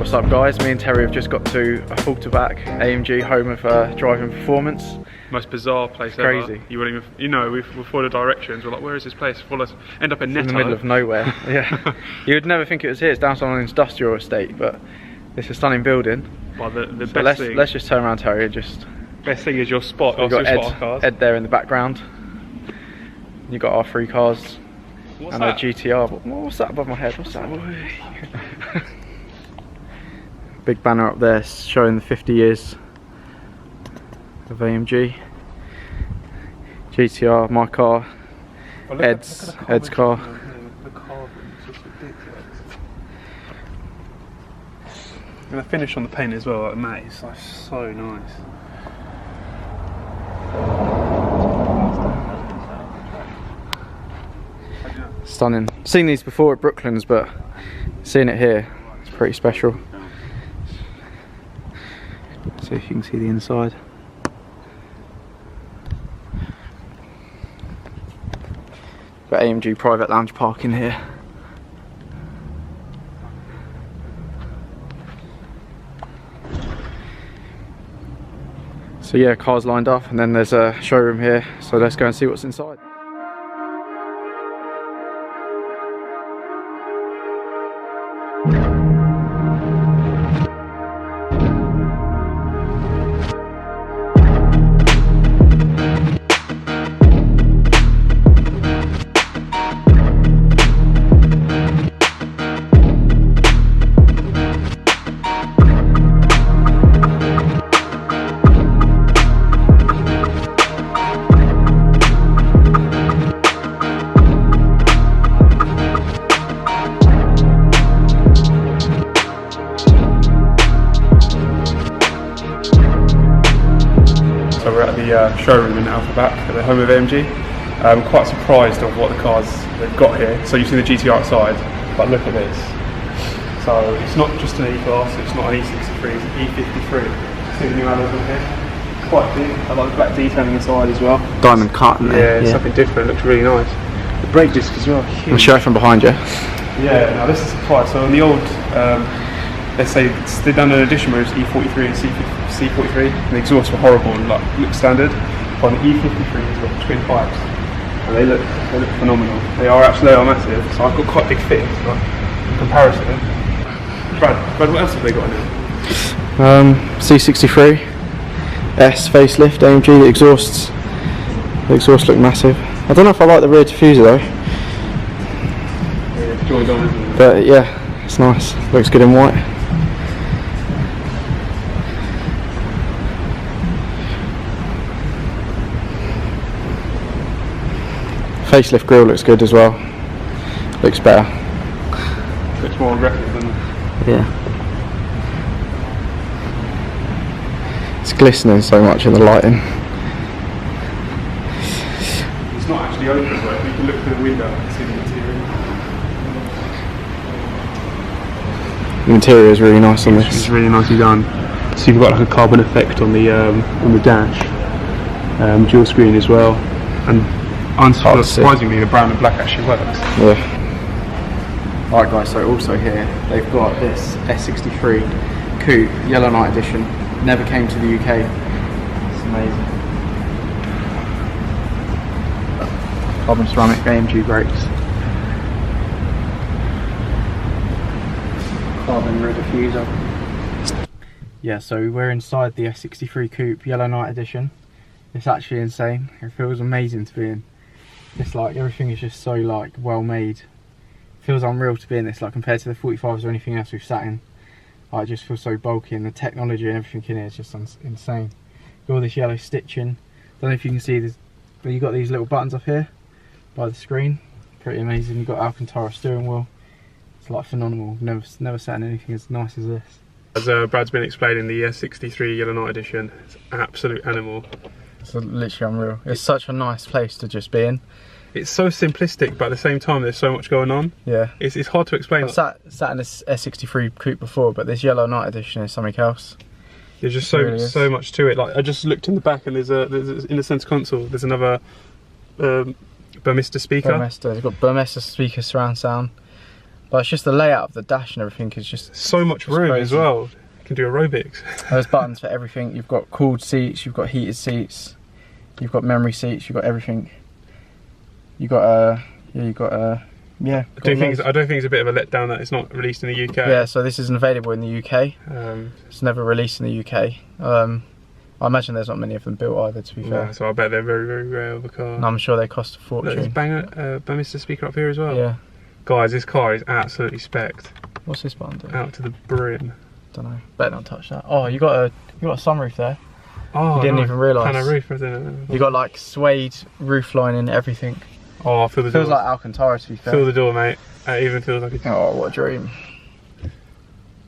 What's up guys, me and Terry have just got to Affalterbach, AMG, home of driving performance. Most bizarre place Crazy. ever. You wouldn't even, you know, we followed the directions, we're like, where is this place? End up in Netto. In the middle of nowhere, yeah. You would never think it was here, it's down on an industrial estate, but it's a stunning building. Well, the So best thing, let's just turn around, Terry, and just... Best thing is your spot. We've got Ed there in the background. You've got our three cars. What's and that? a GTR. What's that above my head? What's that? Big banner up there showing the 50 years of AMG. GTR, my car, Well, Ed's car. The carving is just ridiculous. And the finish on the paint as well, like, mate, it's like so nice. Stunning. Seen these before at Brooklands, but seeing it here, it's pretty special. See if you can see the inside. Got AMG private lounge parking here. So yeah, cars lined up, and then there's a showroom here, so let's go and see what's inside. So we're at the showroom in Affalterbach, at the home of AMG. I'm quite surprised of what the cars they've got here. So you've seen the GTR outside, but look at this. So it's not just an E-Class, it's not an E63, it's an E53. See the new alloys on here? Quite big. I like the black detailing inside as well. Diamond cut in there. Yeah, something different, looks really nice. The brake disc as well, huge. I'll show it from behind you. Yeah, now this is a surprise. So on the old, let's say they've done an edition where it's E43 and C43, and the exhausts were horrible and like look standard. On the E53, it's got twin pipes, and they look phenomenal. They are massive. So I've got quite big fitting, like, in comparison. Brad, what else have they got in it? C63, S facelift, AMG. The exhausts look massive. I don't know if I like the rear diffuser though. Yeah, it's joined on, isn't it? But yeah, it's nice. Looks good in white. Facelift grille looks good as well. Looks better. Looks more aggressive than. Yeah. It's glistening so much in the lighting. It's not actually open, right? You can look through the window and see the interior. The interior is really nice on this. It's really nicely done. So you've got like a carbon effect on the dash, dual screen as well, and unsurprisingly the brown and black actually works. Yeah. Alright guys, so also here they've got this S63 Coupe Yellow Night Edition. Never came to the UK. It's amazing. Carbon ceramic AMG brakes. Carbon rear diffuser. Yeah, so we're inside the S63 Coupe Yellow Night Edition. It's actually insane. It feels amazing to be in. It's like everything is just so like well made. It feels unreal to be in this, like compared to the 45s or anything else we've sat in. Like, it just feels so bulky, and the technology and everything in here is just insane. Got all this yellow stitching. Don't know if you can see this, but you got these little buttons up here by the screen. Pretty amazing. You've got Alcantara steering wheel. It's like phenomenal. Never sat in anything as nice as this. As Brad's been explaining, the S63 Yellow Night Edition, it's an absolute animal. It's literally unreal. It's such a nice place to just be in. It's so simplistic, but at the same time there's so much going on. Yeah. It's hard to explain. I've sat in this S63 Coupe before, but this Yellow Night Edition is something else. There's just so much to it. Like, I just looked in the back, and there's in the centre console there's another Burmester speaker. Burmester. It's got Burmester speaker surround sound. But it's just the layout of the dash and everything is just so much room crazy as well. You can do aerobics. There's buttons for everything. You've got cooled seats, you've got heated seats, you've got memory seats, you've got everything. You got yeah. I don't think it's a bit of a letdown that it's not released in the UK. Yeah, so this isn't available in the UK. It's never released in the UK. I imagine there's not many of them built either, to be fair. So I bet they're very, very rare of a car. And I'm sure they cost a fortune. There's Mr. Speaker up here as well. Yeah. Guys, this car is absolutely specced. What's this button do? Out to the brim. Don't know. Better not touch that. Oh, you got a sunroof there. Oh, you didn't even realise. Kind of roof, isn't it? You got like suede roof lining and everything. Oh, I feel the door. Feels like Alcantara, to be fair. Feel the door, mate. It even feels like a... Oh, what a dream.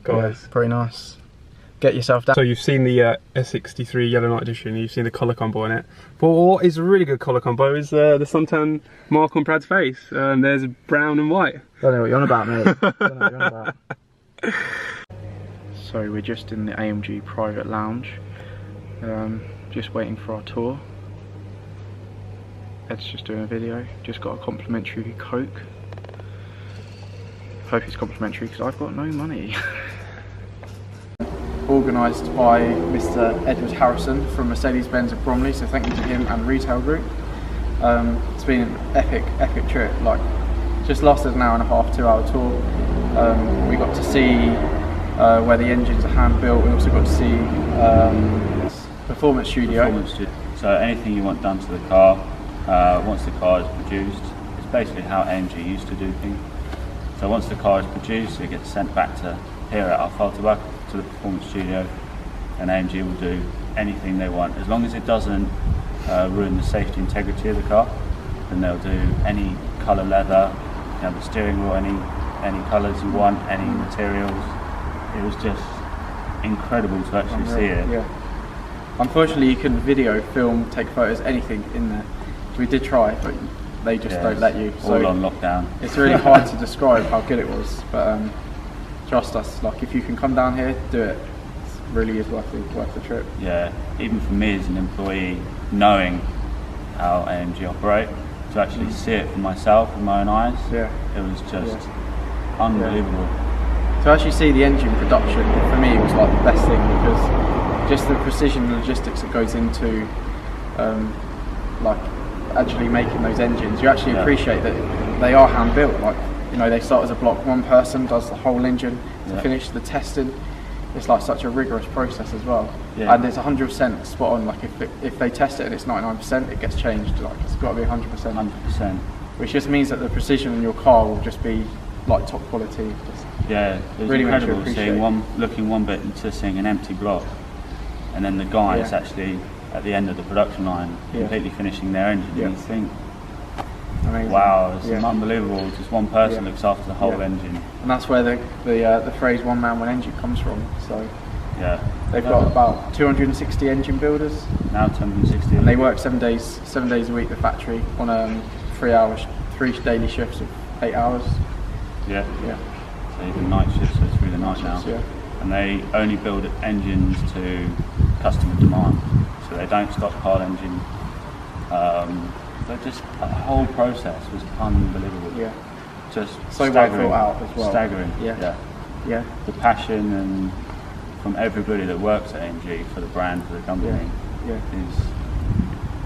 Guys. Yeah, pretty nice. Get yourself down. So you've seen the S63 Yellow Night Edition, you've seen the colour combo in it. But what is a really good colour combo is the suntan mark on Brad's face. There's brown and white. Don't know what you're on about, mate. Don't know what you're on about. So we're just in the AMG private lounge. Just waiting for our tour. Ed's just doing a video. Just got a complimentary Coke. Hope it's complimentary because I've got no money. Organised by Mr. Edward Harrison from Mercedes-Benz of Bromley, so thank you to him and Retail Group. It's been an epic trip. Like, just lasted an hour and a half, 2 hour tour. We got to see where the engines are hand built. We also got to see Performance Studio. So anything you want done to the car, once the car is produced, it's basically how AMG used to do things. So once the car is produced, it gets sent back to here at Affalterbach to the Performance Studio, and AMG will do anything they want. As long as it doesn't ruin the safety integrity of the car, then they'll do any colour leather, you know, the steering wheel, any colours you want, any materials. It was just incredible to actually see it. Yeah. Unfortunately, you couldn't video, film, take photos, anything in there. We did try, but they just don't let you. So all on lockdown. It's really hard to describe how good it was, but trust us. Like, if you can come down here, do it. It really is worth the trip. Yeah, even for me as an employee, knowing how AMG operate, to actually see it for myself with my own eyes, it was just unbelievable. Yeah. To actually see the engine production, for me, was like the best thing, because just the precision and logistics that goes into like actually making those engines, you actually appreciate that they are hand built. Like, you know, they start as a block, one person does the whole engine to finish the testing. It's like such a rigorous process as well, and it's 100% spot on. Like, if they test it and it's 99%, it gets changed. Like, it's got to be 100%. 100%. Which just means that the precision in your car will just be like top quality. Just it was really incredible seeing looking one bit into seeing an empty block, and then the guys actually at the end of the production line completely finishing their engine. And you think, amazing. Wow, it's unbelievable. Just one person looks after the whole engine. And that's where the phrase "one man, one engine" comes from. So they've got about 260 engine builders now, 260, and they work 7 days a week. The factory on 3 daily shifts of 8 hours. So even night shifts, so through the night now. And they only build engines to customer demand, so they don't stockpile engine. Just the whole process was unbelievable. Just so well thought out as well. Staggering. The passion and from everybody that works at AMG for the brand, for the company, is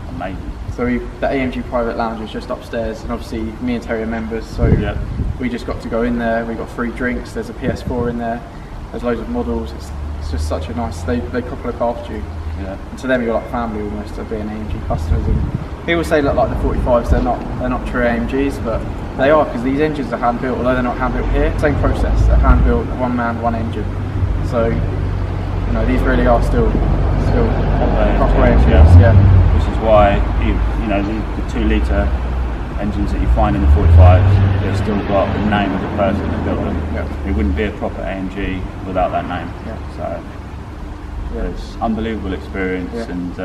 amazing. So the AMG private lounge is just upstairs, and obviously me and Terry are members, so we just got to go in there. We got free drinks. There's a PS4 in there. There's loads of models. It's just such a nice. They couple look after you. And to them, you're like family almost of being AMG customers. And people say that like the 45s, they're not true AMGs, but they are, because these engines are hand built. Although they're not hand built here, same process. They're hand built, one man, one engine. So you know, these really are still proper AMGs. Which is why you know the 2 litre engines that you find in the 45s, they've still got the name of the person that built them. It wouldn't be a proper AMG without that name. So it's unbelievable experience, and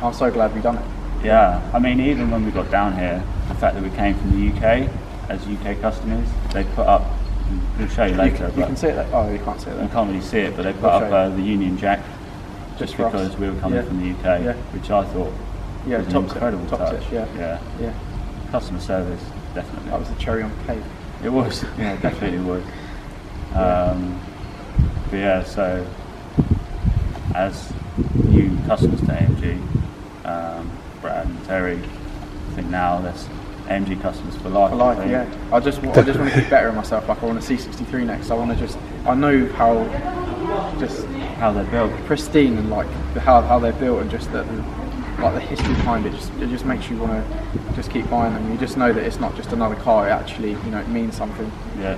I'm so glad we done it. I mean, even when we got down here, the fact that we came from the UK as UK customers, they put up. We'll show you later. You can see it. Oh, you can't see it. You can't really see it, but they put up the Union Jack just because we were coming from the UK, which I thought was an incredible touch. Customer service, definitely. That was the cherry on the cake. It was, yeah, definitely was. But yeah, so as new customers to AMG, Brad and Terry, I think now there's AMG customers for life. For life, yeah. I just want to keep bettering myself. Like I want a C63 next. I know how they're built, pristine, and like how they're built, and just like the history behind it. It just makes you want to just keep buying them. You just know that it's not just another car. It actually, it means something. Yeah.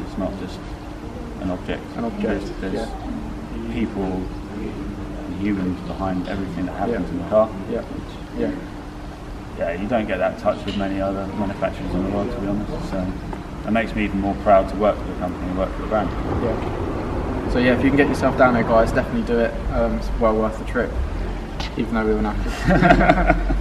It's not just an object. There's people and humans behind everything that happens in the car. Yeah. Yeah. Yeah, you don't get that touch with many other manufacturers in the world, to be honest. So it makes me even more proud to work for the company and work for the brand. Yeah. So yeah, if you can get yourself down there, guys, definitely do it. It's well worth the trip, even though we were knackered.